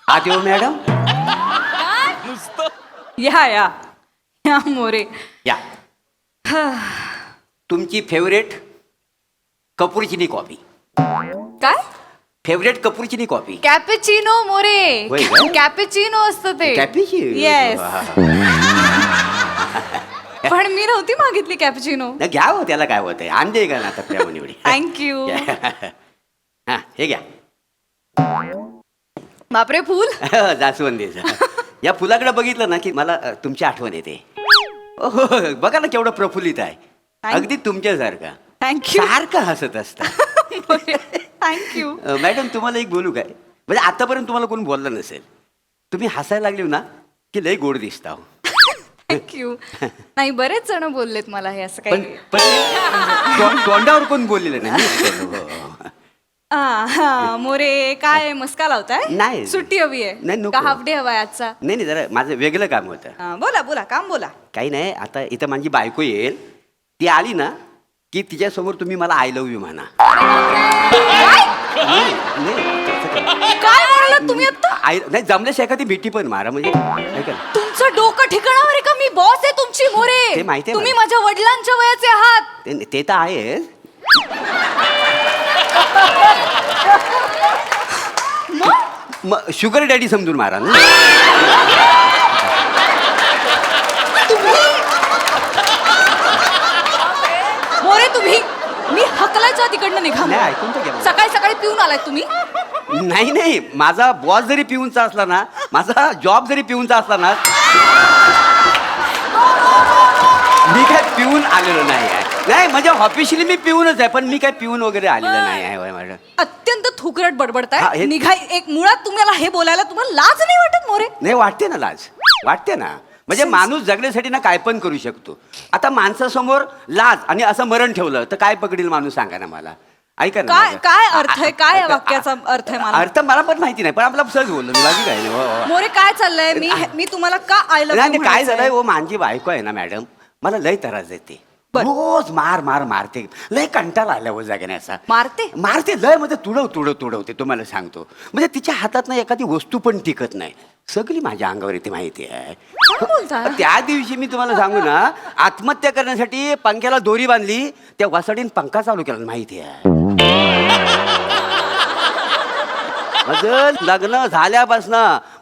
आत येऊ मॅडम? या मोरे. या. तुमची फेवरेट कपूरचिनी कॉफी. काय? फेवरेट कपूरचिनी कॉफी. कॅपेचिनो मोरे. होय का? कॅपेचिनो असतं ते. कॅपेचिनो? येस. पण मी नव्हती मागितली कॅपेचिनो. घ्या हो, त्याला काय होतंय, आणते का ना तपल्यावर एवढी. थँक्यू. हा हे घ्या. बापरे, फुल. जास्वंदीचं. या फुलाकडे बघितलं ना की मला तुमची आठवण येते. हो, बघा ना केवढं प्रफुल्लित आहे, अगदी तुमच्यासारखं. थँक्यू. सारखं हसत असतं. थँक्यू. मॅडम तुम्हाला एक बोलू काय, म्हणजे आतापर्यंत तुम्हाला कोण बोललं नसेल, तुम्ही हसायला लागले ना की लय गोड दिसता हो. थँक्यू. नाही, बरेच जण बोललेत मला हे असं पण काही. तोंडावर कोण बोललेलं नाही. हा मोरे, काय मस्का लावताय? नाही. सुट्टी हवी आहे नाही, नको. का हाफ डे हवाय आजचा? नाही जरा माझं वेगळं काम होतं. बोला बोला, काम बोला. काही नाही, आता इथं माझी बायको येईल, ती आली ना की तिच्यासमोर तुम्ही मला आय लव्ह यू म्हणा. काय म्हणालात तुम्ही आता? नाही जमल्याशिवाय एखादी भेटी पण मारा, म्हणजे ऐका ना. तुमचं डोकं ठिकाणावर आहे का? मी बॉस आहे तुमची मोरे. ते माहिती आहे तुम्ही मला. माझ्या वडिलांच्या वयाचे आहात. ते तर आहेच. मग शुगर डॅडी समजून मारा ना. मोरे, तुम्ही मी हकलायच्या तिकडनं निघा. नाही, ऐकून तर घ्या. सकाळी सकाळी पिऊन आलाय तुम्ही. नाही, माझा बॉस जरी पिऊनचा असला ना, माझा जॉब जरी पिऊनचा असला ना, मी काय पिऊन आलेलो नाही आहे. नाही म्हणजे ऑफिशियली मी पिऊनच आहे, पण मी काय पिऊन वगैरे आलेलं नाही आहे मॅडम. अत्यंत थुकरट हा, बडबडताय. हे- निघा. एक मुळात तुम्हाला हे बोलायला तुम्हाला लाज नाही वाटत मोरे? नाही, वाटते ना लाज, वाटते ना. म्हणजे माणूस जगण्यासाठी ना काय पण करू शकतो. आता माणसासमोर लाज आणि असं मरण ठेवलं तर काय पकडेल माणूस, सांगा ना मला. ऐका ना काय माझं. काय अर्थ आहे? काय या वाक्याचा अर्थ आहे? मला अर्थ मला पण माहिती नाही, पण आपला सहज बोललो मी, बाकी काय नाही. हो, हो. मोरे, काय चाललंय? मी तुम्हाला का आय लव्ह नाही, काय झालंय, हो माझी बायको आहे ना मॅडम, मला लय त्रास देते. बरं. रोज मारते, लय कंटाळा आल्या हो जगण्याचा. मारते लय मध्ये तुडवते तुम्हाला सांगतो. म्हणजे तिच्या हातात ना एखादी वस्तू पण टिकत नाही, सगळी माझ्या अंगावर येते, माहिती आहे. काय बोलता? त्या दिवशी मी तुम्हाला सांगू ना, आत्महत्या करण्यासाठी पंख्याला दोरी बांधली, त्या वासाडीन पंखा चालू केला, माहिती आहे. माझं लग्न झाल्यापासून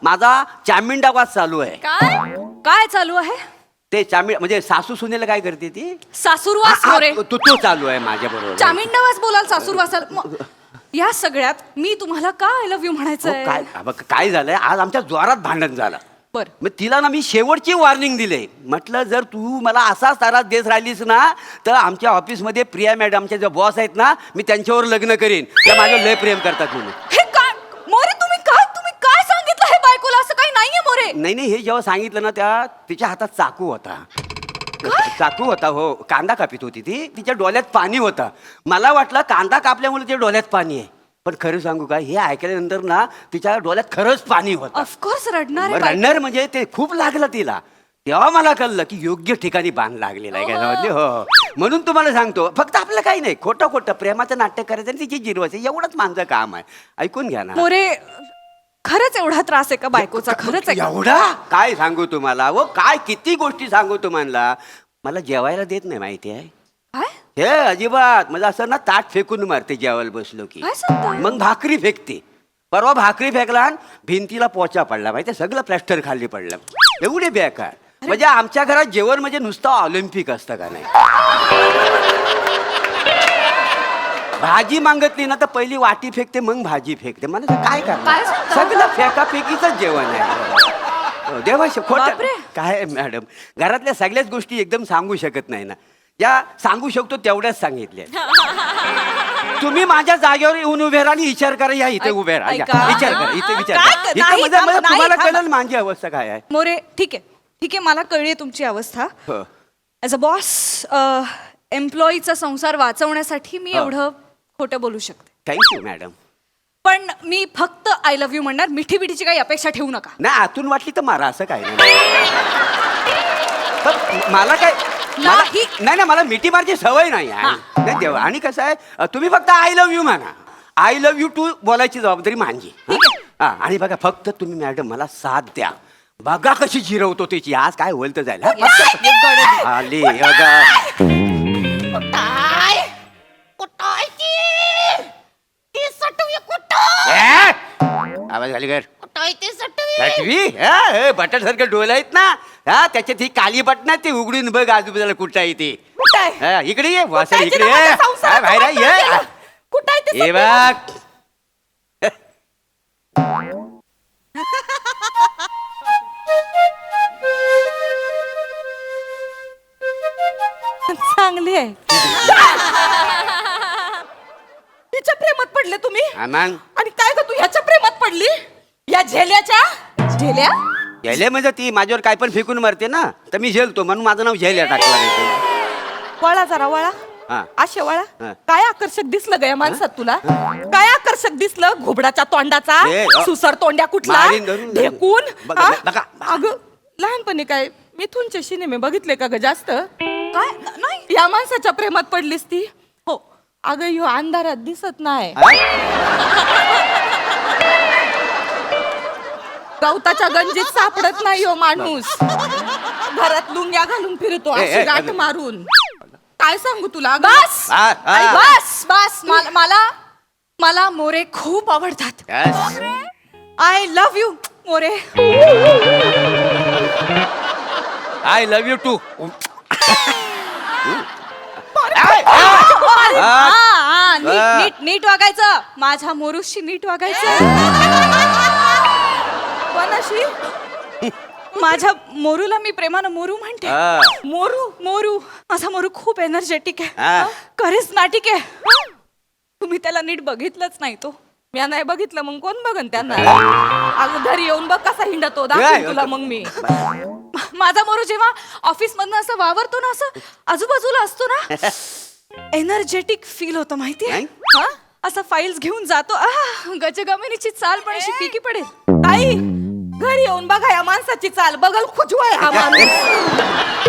माझा चामिंडा वास चालू आहे. काय चालू आहे? ते म्हणजे सासू सुनेला काय करते ती, सासूरवास. मोरे, तो चालू आहे माझ्या बरोबर. चामिंडवास बोलाल, सासूरवासाल. या सगळ्यात मी तुम्हाला का आय लव्ह यू म्हणायचं? काय झालंय, आज आमच्या जोरात भांडण झालं. बर. मग तिला ना मी शेवटची वॉर्निंग दिले, म्हटलं जर तू मला असाच त्रास देत राहिलीस ना तर आमच्या ऑफिसमध्ये प्रिया मॅडमच्या ज्या बॉस आहेत ना, मी त्यांच्यावर लग्न करीन, त्या माझं लय प्रेम करतात म्हणून. हे काय मोरे, तुम्ही काय सांगितलं हे बायकोला? असं काही नाहीये मोरे. नाही, हे जेव्हा सांगितलं ना, तिच्या हातात चाकू होता. हो, कांदा कापित होती ती, तिच्या डोळ्यात पाणी होतं. मला वाटलं कांदा कापल्यामुळे तिच्या डोळ्यात पाणी आहे, पण खरं सांगू का, हे ऐकल्यानंतर ना तिच्या डोळ्यात खरंच पाणी होतं. ऑफकोर्स रडणार. म्हणजे ते खूप लागलं तिला. तेव्हा मला कळलं की योग्य ठिकाणी बाण लागलेला आहे घरामध्ये. हो, म्हणून तुम्हाला सांगतो, फक्त आपलं काही नाही, खोटं प्रेमाचं नाट्य करायचं आणि तिची जिरवायचं, एवढंच माझं काम आहे. ऐकून घ्या ना. मोरे, खरंच एवढा त्रास आहे का बायकोचा? खरंच आहे? एवढा काय सांगू तुम्हाला, व काय किती गोष्टी सांगू तुम्हाला. मला जेवायला देत नाही, माहिती आहे. काय हे अजिबात, म्हणजे असं ना ताट फेकून मारते जेवायला बसलो की. काय सांगता? मग भाकरी फेकते. परवा भाकरी फेकला आणि भिंतीला पोचा पडला, माहिती, सगळं प्लॅस्टर खाली पडलं. एवढे बेकार. म्हणजे आमच्या घरात जेवण म्हणजे नुसतं ऑलिम्पिक असतं का नाही. भाजी मागतली ना तर पहिली वाटी फेकते, मग भाजी फेकते. मला काय करणार, सगळं फेकाफेकीच जेवण आहे. देवाशी खोट काय मॅडम, घरातल्या सगळ्याच गोष्टी एकदम सांगू शकत नाही ना. ज्या सांगू शकतो तेवढ्याच सांगितल्या. तुम्ही माझ्या जागेवर येऊन उभे राहा आणि विचार करा. या इथे उभे राहा, विचार करा, इथे विचार करा. तुम्हाला कळेल माझी अवस्था काय आहे. मोरे, ठीक आहे, मला कळली तुमची अवस्था. ऍज अ बॉस, एम्प्लॉईचा संसार वाचवण्यासाठी मी एवढं खोटं बोलू शकते. Thank you madam. पण मी फक्त आय लव्ह यू म्हणणार, मिठी बिठीची काही अपेक्षा ठेवू नका. नाही, आतून वाटली तर मारा, असं काय नाही. मला काय नाही, मला मिठी मारची सवय नाही आहे देवा. आणि कसं आहे, तुम्ही फक्त आय लव्ह यू म्हणा. आय लव्ह यू टू बोलायची जबाबदारी माझी. हा आणि बघा फक्त तुम्ही मॅडम मला साथ द्या. बघा कशी जिरवतो तिची आज काय होईल तर जाईल हा? आली अगं. ए! आवाज घाली कर बटन सारखं डोल आहेत ना हा त्याच्यात ही काली बटन ती उघडून बघ आजूबाजूला कुठं आहे ती हा, इकडे ये वासा इकडे ये हा, बाहेर ये ये बघ चांगली आहे. तिच्या प्रेमात पडले तुम्ही हा, मग आणि काय ग तू ह्याच्या प्रेमात पडली या झेल्याच्या झेल्या झेले म्हणजे ती माझ्यावर काय पण फेकून मारते ना तर मी झेलतो म्हणून माझं नाव झेल्या टाकलं नाही. वळा जरा वळा हा. असे वळा हा. काय आकर्षक दिसलं ग या माणसात तुला काय आकर्षक दिसलं घोबडाच्या तोंडाचा ए, सुसर तोंड्या कुठला मारीन धरून. ढेकून बघा, हा? बघा. अगं लहानपणी काय मिथूनचे सिनेमे बघितले का ग जास्त काय नाही या माणसाच्या प्रेमात पडलीस ती हो अगं ह्यो अंधारात दिसत नाही हा? गवताच्या गंजीत सापडत नाही हो माणूस घरात लुंग्या घालून फिरतो ए, अशी ए, गाठ ए. मारून काय सांगू तुला अगं? बस हा, हा. आई, बस बस मला मला मोरे खूप आवडतात. Yes. I love you More. I love you too नीट नीट वागायचं माझ्या मोरूशी नीट वागायचं. कोणाशी माझ्या मोरूला मी प्रेमानं मोरू म्हणते. मोरू मोरू माझा मोरू खूप एनर्जेटिक हा. आहे करिस्मॅटिक आहे. तुम्ही त्याला नीट बघितलंच नाही तो. मी नाही बघितलं मग कोण बघन त्यांना अगं घरी येऊन बघ कसा हिंडतो दाखवीन तुला मग मी माझा मोरू जेव्हा ऑफिस मधनं असं वावरतो ना असं आजूबाजूला असतो ना एनर्जेटिक फील होतं माहितीये. नाही? हा? असं फाईल्स घेऊन जातो गजगमिनीची चाल पण अशी फिकी पडेल. आई घरी येऊन बघा या माणसाची चाल बघल खुजवाय हा माणूस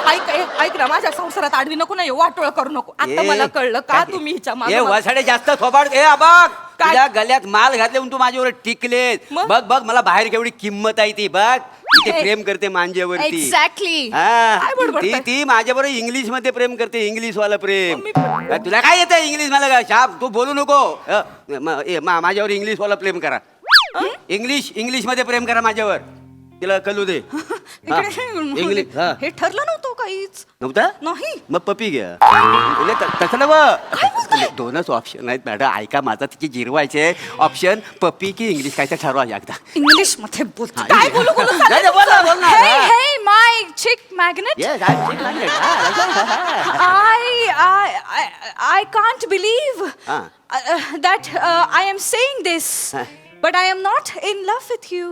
ऐक ऐक ना माझ्या संसारात आडवी नको नाही वाटोळ करू नको आता मला कळलं का तुम्ही हिच्या ए मागे वसाडे जास्त थोबाड ए बघ काय? तुझ्या गल्यात माल घातले म्हणून तू माझ्यावर टिकले मग? बघ बघ मला बाहेर केवढी किंमत आहे ती बघ ती ए. प्रेम करते मांजेवरती एक्झॅक्टली. काय बडबडताय? ती माझ्याबरोबर इंग्लिश मध्ये प्रेम करते इंग्लिश वाला प्रेम मी पण- अ, तुला काय येतं इंग्लिश मला का शाप तू बोलू नको माझ्यावर इंग्लिश वाला प्रेम करा इंग्लिश मध्ये प्रेम करा माझ्यावर तिला कळू दे हा. इंग्लिश हा. हे ठरलं नव्हतं काहीच नव्हता नाही. मग पपी घ्या म्हणजे तसं नव दोनच ऑप्शन आहेत मॅडम ऐका माझा तिची जिरवायचे ऑप्शन पपी की इंग्लिश काय तर ठरवा एकदा इंग्लिश मध्ये बोलतो. हा, काय इंग्लिश. बोलू नाही, नाही, बोल ना, बोल ना. Hey, हा. hey, my chick magnet. Yes, I'm sick like it. हा. I can't believe that I am saying this, but I am not in love with you.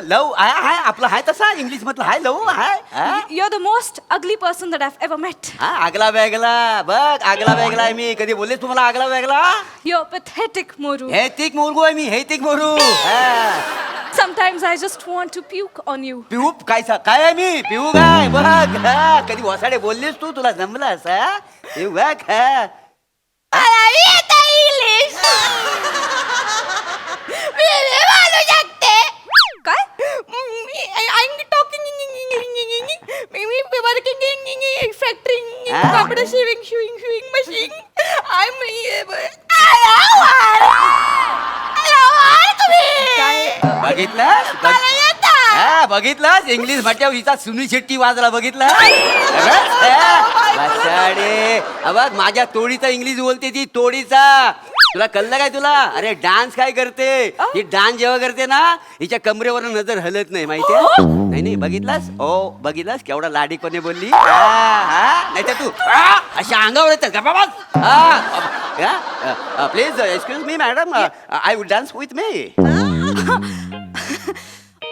Love hi आपलं हाय तसा इंग्लिश मधलं हाय लव हाय हा? You're the most ugly person that I've ever met. हा, आगला वेगला बघ आगला वेगला आहे मी कधी बोलले तुम्हाला आगला वेगला You're pathetic, Moru. हे तिक मुरगू आहे मी हे तिक Moru Sometimes I just want to puke on you. पिऊ काय आहे मी पिऊ काय बघ हा, कधी वसाडे बोललीस तू तुला जमलं असं पिऊ बघ हा. काय? फॅक्टरी हा? कापड शिविंग मशीन बघितलंस हा बघितलंस इंग्लिश म्हटल्यावर हिचा सुनील शेट्टी वाजला बघितला बघ माझ्या तोडीचा इंग्लिश बोलते ती तोडीचा तुला कळलं काय तुला अरे डान्स काय करते ही डान्स जेव्हा करते ना हिच्या कमरेवर नजर हलत नाही माहितीये नाही नाही बघितलास ओ बघितलास केवढा लाडीपणे बोलली नाही तर तू अशा अंगावर येतात का बाबा please excuse me madam I would dance with me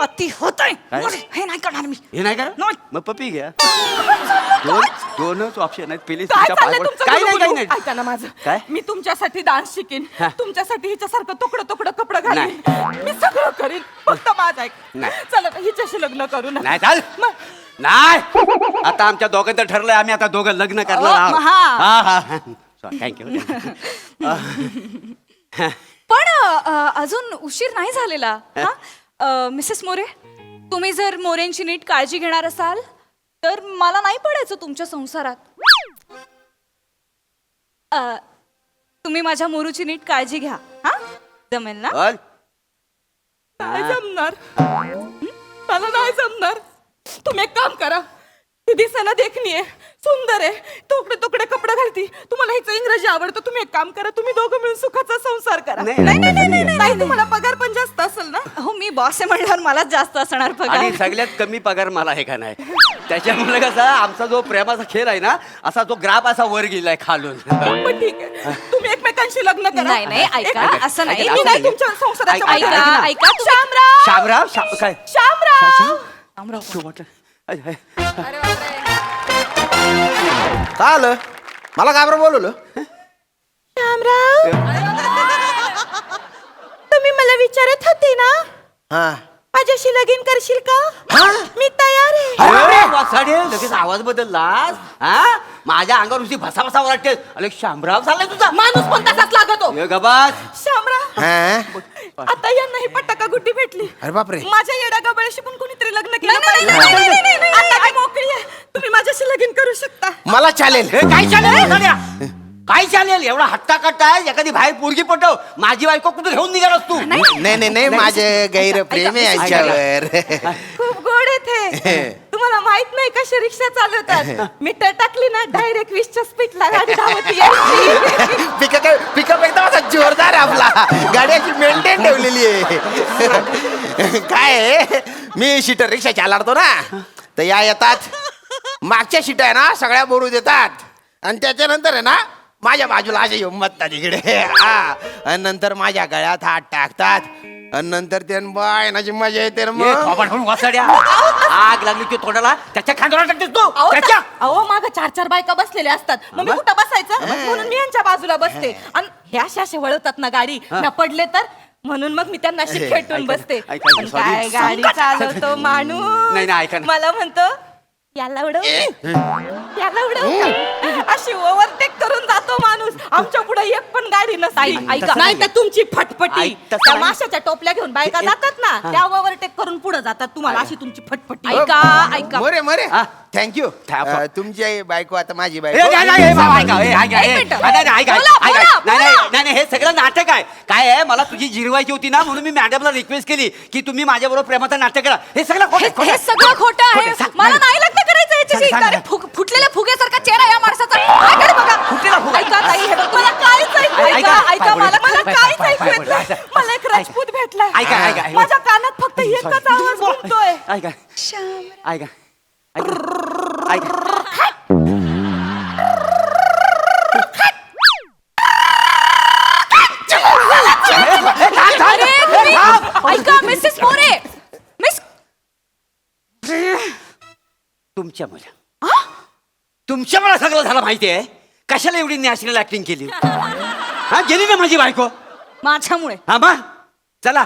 अति होतंय. काय? हे नाही करणार मी. हे नाही करा नाही. मग पपी घ्या दोनच ऑप्शन आहेत प्लीज काय तुमच्या चाललंय पाय तुमचं काही नाही काही गुलू-गुलू? नाही ऐका ना माझं काय? मी तुमच्यासाठी डान्स शिकेन हा. तुमच्यासाठी हिच्यासारखं तुकडं कपडं घालीन मी सगळं करीन फक्त माझं ऐक नाही. चला ना, हिच्याशी लग्न करू ना नाही चाल मग नाही आता आमच्या दोघांचं ठरलंय आम्ही आता दोघं लग्न करणार आहोत हा. हा हा थँक्यू पण अजून उशीर नाही झालेला. मिसेस मोरे, तुम्ही जर मोरेंची नीट काळजी घेणार असाल तर मला नाही पडायचं तुमच्या संसारात. तुम्ही माझ्या मोरूची नीट काळजी घ्या. हा, जमेल ना? बोल. नाही जमणार, मला नाही जमणार. तुम्ही एक काम करा, ती दिसायला देखणी आहे, सुंदर आहे, तुकडे तुकडे कपडे घालती, तुम्हाला हिचं इंग्रजी आवडतं. तुम्ही एक काम करा, तुम्ही दोघं मिळून सुखाचा संसार करा. नाही, नाही नाही नाही नाही नाही, तुम्हाला पगार पण जास्त असेल ना. हो, मी बॉस आहे म्हटल्यावर मलाच जास्त असणार पगार. आणि सगळ्यात कमी पगार मला आहे का नाही. त्याच्यामुळे कसा आमचा जो प्रेमाचा खेळ आहे ना, असा तो ग्राफ असा वर गेलाय खालून. पण ठीक आहे, तुम्ही एकमेकांशी लग्न करा. नाही नाही, ऐका, असं नाही. मी नाही तुमच्या संसाराच्या ऐका, मागे. ऐका, ऐका. शामराव, शामराव काय शामराव. तू म्हटलं अरे बापरे. काय आलं मला का बरं बोलवलं? शामराव, तुम्ही मला विचारत होते ना हा माझ्याशी लगीन करशील का? मी तयार आहे. अरे वासाडे, लगेच आवाज बदललास. हा, माझ्या अंगावर नुसती भसा भसा वाटते. अरे शामराव झालाय तुझा. माणूस पण तसाच लागतो. ये गबास. शामराव, हा? आता यांना ही पटाका गुड्डी भेटली. अरे बापरे. माझ्या येड्या गबळशी पण कोणीतरी लग्न केलं नाही, पाहिजे. नाही, नाही, नाही, नाही, नाही. आता मी मोकळी आहे, तुम्ही माझ्याशी लगीन करू शकता. मला चालेल. हे काय चालेल साड्या? काय चालेल? एवढा हट्टा कट्टा आहे, एखादी बाहेर पोरगी पटव. माझी बायको कुठे घेऊन निघालास तू? नाही नाही नाही माझे गैर प्रेम आहे यांच्यावर. खूप गोड येते. तुम्हाला माहित नाही कशी रिक्षा चालवतात. मीटर टाकली ना डायरेक्ट 20च्या स्पीडला गाडी धावती यायची. पिकअप एकदम असा जोरदार आहे आपला. गाडी अशी मेंटेन ठेवलेली आहे. काय आहे, मी शीटर रिक्षा चालवतो ना, तर या येतात मागच्या शीट आहे ना सगळ्या बोलू देतात, आणि त्याच्यानंतर आहे ना माझ्या बाजूला असे येऊन बसतात इकडे. आणि नंतर माझ्या गळ्यात हात टाकतात, आणि नंतर ते बायनाची मजा येते ना ये मग. थोबाड फोडून वासाड्या. आग लागली की तोंडाला त्याच्या खांद्यावर टाकतेस तू. त्याच्या अहो माग 4-4 बायका बसलेल्या असतात, मग मी कुठं बसायचं? म्हणून मी यांच्या बाजूला बसते. आणि हे असे वळतात ना गाडी, ना पडले तर म्हणून मग मी त्यांना अशी खेटून बसते. ऐका, पण sorry. काय गाडी चालवतो माणूस. नाही, नाही, ऐका ना. मला म्हणतो याला उडव, याला उडव, अशी ओव्हरटेक करून जातो माणूस. आमच्या पुढे एक पण गाडी नसते. ऐका. नाही तर तुमची फटफटी. ऐक, तसं त्या नाही. माशाच्या टोपल्या घेऊन बायका जातात ना, त्या ओव्हरटेक करून पुढे जातात. तुम्हाला अशी तुमची फटफटी. ऐका, ऐका. मोरे मोरे हा. थँक्यू. था- तुमची आई बायको आता माझी ए, बायको. नाही, नाही, हे बाबा, ऐका, हे, ऐका, एक हे. मिनिटं. नाही, नाही, ऐका, बोला, ऐका. बोला, नाही, बोला. नाही, नाही, हे सगळं नाटक आहे. काय आहे, मला तुझी जिरवायची होती ना, म्हणून मी मॅडमला रिक्वेस्ट केली की तुम्ही माझ्याबरोबर प्रेमाचं नाटक करा. हे सगळं खोटं आहे, खोटं हे आहे. सगळं खोटं आहे. खोटं आहे. मला नाही लग्न करायचं याच्याशी. सांग, सांग, अरे, फुटलेल्या फुग्यासारखा चेहरा या माणसाचा. ऐका बघा. फुटलेला फुगा. ऐका ताई, हे बघ, मला काहीच ऐकू ऐका, ऐका, ऐका, पाय मला पडू. मला काहीच पाय ऐकू पडू. येत नाही. ऐका. मला एक राजपूत भेटलाय. ऐका, ऐका, ऐका. माझ्या कानात फक्त एकच आवाज घुमतोय. ऐका, ऐका, ऐका, ऐका. अरे, तुम्ही- ऐका मिसेस मोरे, मिस तुमच्यामुळे सगळं झालं माहिती आहे. कशाला एवढी नॅशनल ऍक्टिंग केली? हा, गेली ना माझी बायको. माझ्यामुळे. हा मग चला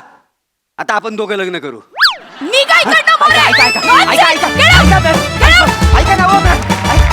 आता आपण दोघं लग्न करू. मी काय करणार मोरे? ऐका, ऐका, ऐका, ऐका, ऐका, ऐका, ऐका, ऐका ना, हो, ऐका.